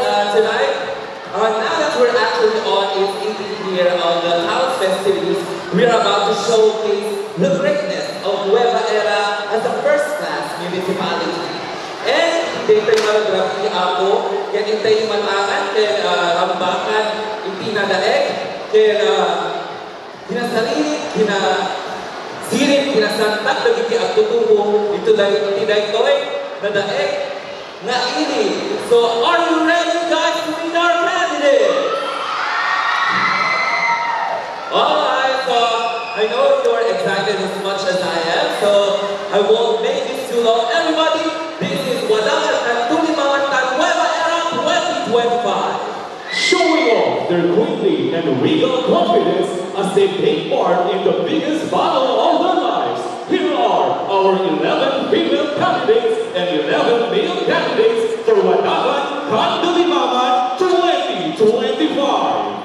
tonight. Now that we're actually on is eating here on the house festivities, we are about to showcase the greatness of Nueva Era as a first-class municipality. And hindi tayo malagrafi ako, kaya tayo matangan, kaya rambakan, itinadaeg, kaya hinasarili, hinasirip, hinasantak, nagiging at tutubo, ito dahil tinaytoy, nadaeg, na ini. So, are you ready guys to meet our candidate? Alright, so I know you're excited as much as I am, so I won't make this too long. Everybody, this is Wadangan at Tulimangan Nueva Era 2025. Showing off their queenly and regal confidence as they take part in the biggest battle of their lives. Here are our 11 female candidates and 11 male candidates for Wadangan Kandulimangan 2025.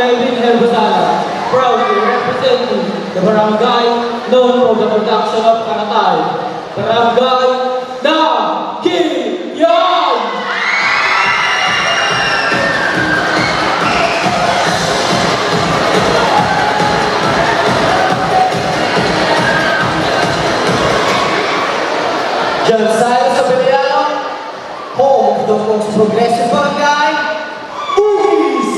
Melvin Herbosala, proudly representing the barangay known for the production of karatay, Barangay Nakiyan! John Silas Abeliano, home of the most progressive barangay, Bugis!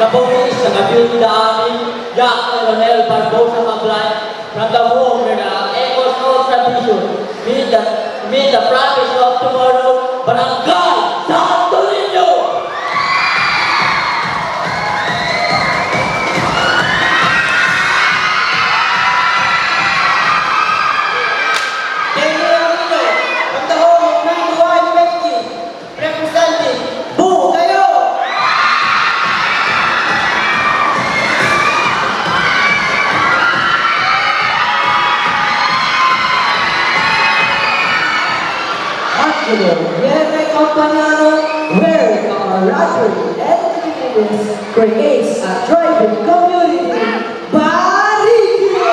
Nabungis sa nabil na amin, Jack Ronel Barbosa Maglay, from the home where the echoes of tradition meet the promise of tomorrow, Barangay Santo Niño! From the home of Nanuan Messi, representing Bu Kayo! Angelo Guerre Campanaro, where camaraderie and togetherness creates a thriving community. Barigyo!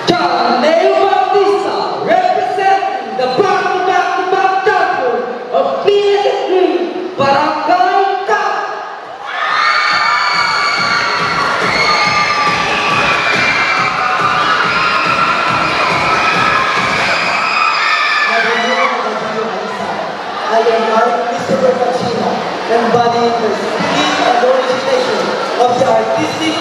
John Leo Bautista, representing the back-to-back champion of PSS Green, Barangay Cup. I am Art Christopher Pachina, embodying the spirit and origination of the artistic